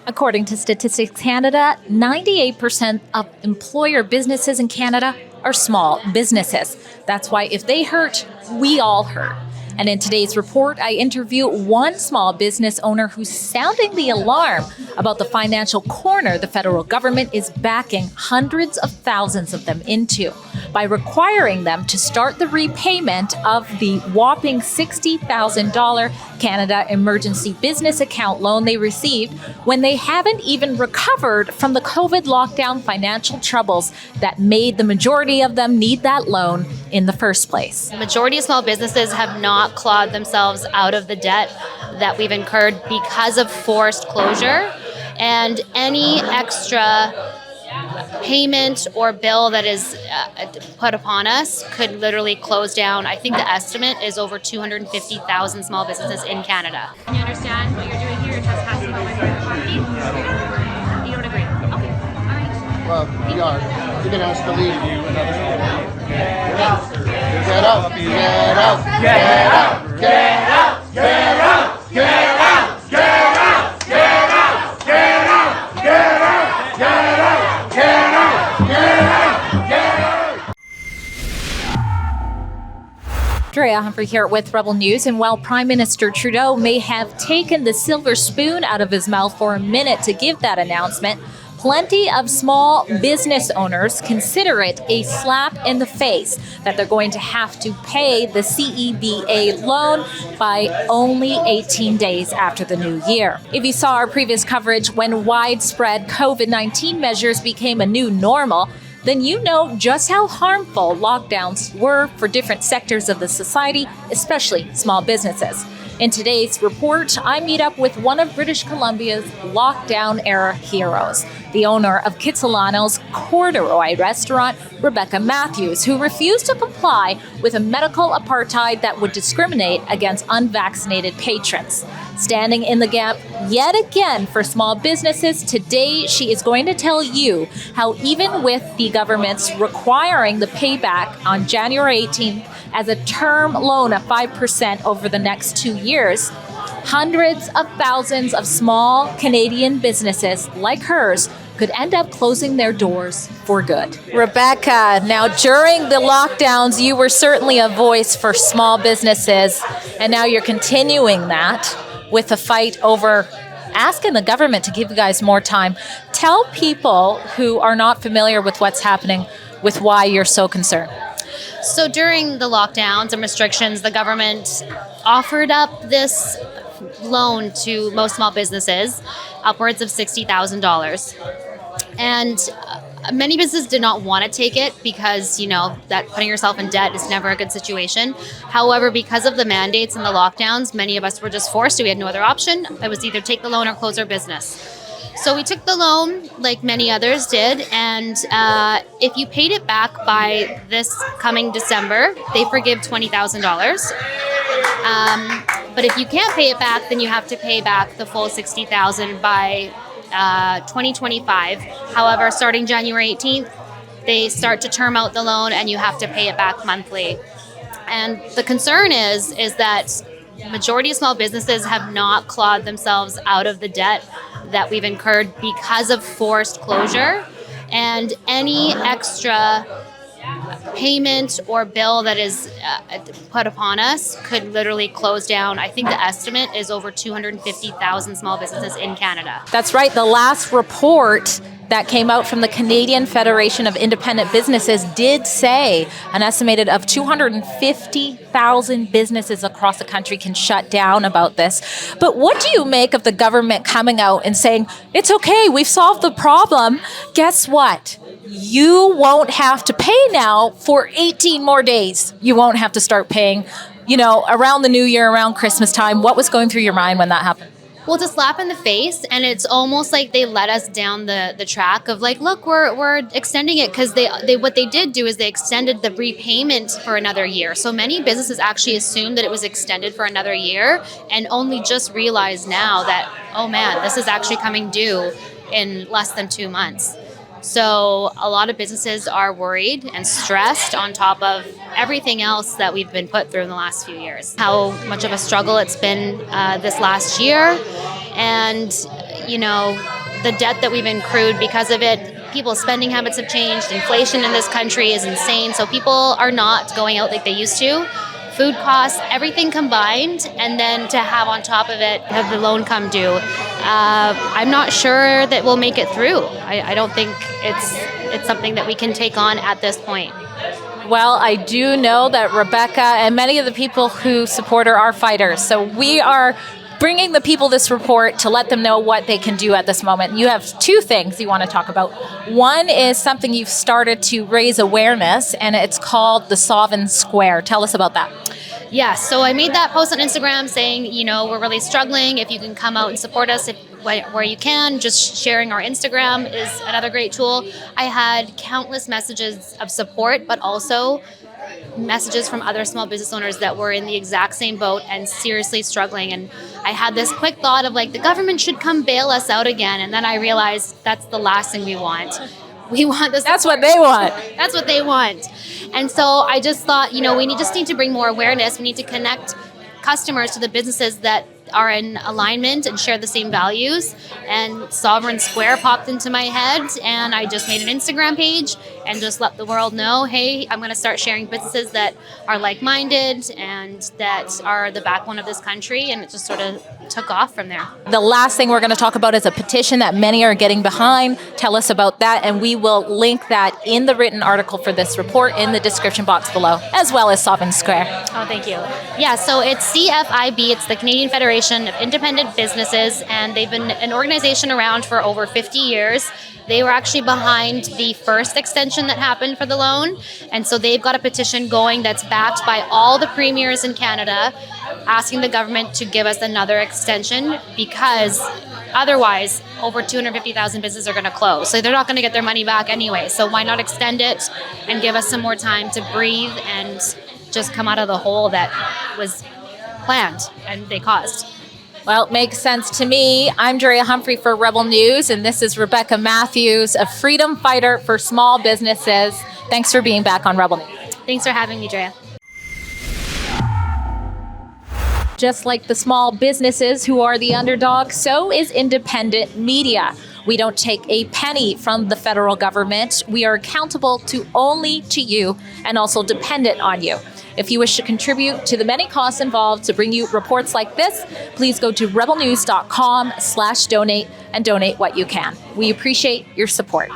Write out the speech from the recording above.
According to Statistics Canada, 98% of employer businesses in Canada are small businesses. That's why if they hurt, we all hurt. And in today's report, I interview one small business owner who's sounding the alarm about the financial corner the federal government is backing hundreds of thousands of them into by requiring them to start the repayment of the whopping $60,000 Canada Emergency Business Account loan they received when they haven't even recovered from the COVID lockdown financial troubles that made the majority of them need that loan in the first place. The majority of small businesses have not clawed themselves out of the debt that we've incurred because of forced closure, and any extra payment or bill that is put upon us could literally close down. I think the estimate is over 250,000 small businesses in Canada. Can you understand what you're doing here? You're trespassing on my private property? You don't agree? Okay, all right. Well, we are. You're going to ask to leave. Get out! Get out! Get out! Get out! Get out! Get out! Get out! Get out! Get out! Get out! Get out! Get out! Get out! Get out! Drea Humphrey here with Rebel News, and while Prime Minister Trudeau may have taken the silver spoon out of his mouth for a minute to give that announcement, plenty of small business owners consider it a slap in the face that they're going to have to pay the CEBA loan by only 18 days after the new year. If you saw our previous coverage when widespread COVID-19 measures became a new normal, then you know just how harmful lockdowns were for different sectors of the society, especially small businesses. In today's report, I meet up with one of British Columbia's lockdown-era heroes, the owner of Kitsilano's Corduroy restaurant, Rebecca Matthews, who refused to comply with a medical apartheid that would discriminate against unvaccinated patrons. Standing in the gap yet again for small businesses, today she is going to tell you how even with the government's requiring the payback on January 18th as a term loan of 5% over the next 2 years, hundreds of thousands of small Canadian businesses like hers could end up closing their doors for good. Rebecca, now during the lockdowns, you were certainly a voice for small businesses, and now you're continuing that with a fight over asking the government to give you guys more time. Tell people who are not familiar with what's happening with why you're so concerned. So during the lockdowns and restrictions, the government offered up this loan to most small businesses, upwards of $60,000. And many businesses did not want to take it because, that putting yourself in debt is never a good situation. However, because of the mandates and the lockdowns, many of us were just forced to. We had no other option. It was either take the loan or close our business. So we took the loan like many others did, and if you paid it back by this coming December, they forgive $20,000. But if you can't pay it back, then you have to pay back the full $60,000 by 2025. However, starting January 18th, they start to term out the loan, and you have to pay it back monthly. And the concern is that majority of small businesses have not clawed themselves out of the debt that we've incurred because of forced closure, and any extra payment or bill that is put upon us could literally close down. I think the estimate is over 250,000 small businesses in Canada. That's right. The last report that came out from the Canadian Federation of Independent Businesses did say an estimated of 250,000 businesses across the country can shut down about this. But what do you make of the government coming out and saying, it's okay, we've solved the problem. Guess what? You won't have to pay now for 18 more days. You won't have to start paying, around the new year, around Christmas time. What was going through your mind when that happened? Well, it's a slap in the face, and it's almost like they let us down the track of like, look, we're extending it, because they what they did do is they extended the repayment for another year. So many businesses actually assumed that it was extended for another year, and only just realized now that, oh man, this is actually coming due in less than 2 months. So a lot of businesses are worried and stressed on top of everything else that we've been put through in the last few years. How much of a struggle it's been this last year. And, the debt that we've accrued because of it. People's spending habits have changed. Inflation in this country is insane. So people are not going out like they used to. Food costs, everything combined, and then to have on top of it, have the loan come due. I'm not sure that we'll make it through. I don't think it's something that we can take on at this point. Well, I do know that Rebecca and many of the people who support her are fighters. So we are bringing the people this report to let them know what they can do at this moment. You have two things you want to talk about. One is something you've started to raise awareness, and it's called the Sovereign Square. Tell us about that. Yeah, so I made that post on Instagram saying, we're really struggling. If you can come out and support us where you can, just sharing our Instagram is another great tool. I had countless messages of support, but also messages from other small business owners that were in the exact same boat and seriously struggling. And I had this quick thought of the government should come bail us out again. And then I realized that's the last thing we want. We want this. That's what they want. That's what they want. And so I just thought, we just need to bring more awareness. We need to connect customers to the businesses that are in alignment and share the same values. And Sovereign Square popped into my head, and I just made an Instagram page and just let the world know, hey, I'm going to start sharing businesses that are like-minded and that are the backbone of this country, and it just sort of took off from there. The last thing we're going to talk about is a petition that many are getting behind. Tell us about that, and we will link that in the written article for this report in the description box below, as well as Sovereign Square. Oh, thank you. Yeah, so it's CFIB. It's the Canadian Federation of Independent Businesses, and they've been an organization around for over 50 years. They were actually behind the first extension that happened for the loan, and so they've got a petition going that's backed by all the premiers in Canada, asking the government to give us another extension, because otherwise over 250,000 businesses are going to close. So they're not going to get their money back anyway. So why not extend it and give us some more time to breathe and just come out of the hole that was planned and they caused. Well, it makes sense to me. I'm Drea Humphrey for Rebel News, and this is Rebecca Matthews, a freedom fighter for small businesses. Thanks for being back on Rebel News. Thanks for having me, Drea. Just like the small businesses who are the underdog, so is independent media. We don't take a penny from the federal government. We are accountable only to you and also dependent on you. If you wish to contribute to the many costs involved to bring you reports like this, please go to rebelnews.com/donate and donate what you can. We appreciate your support.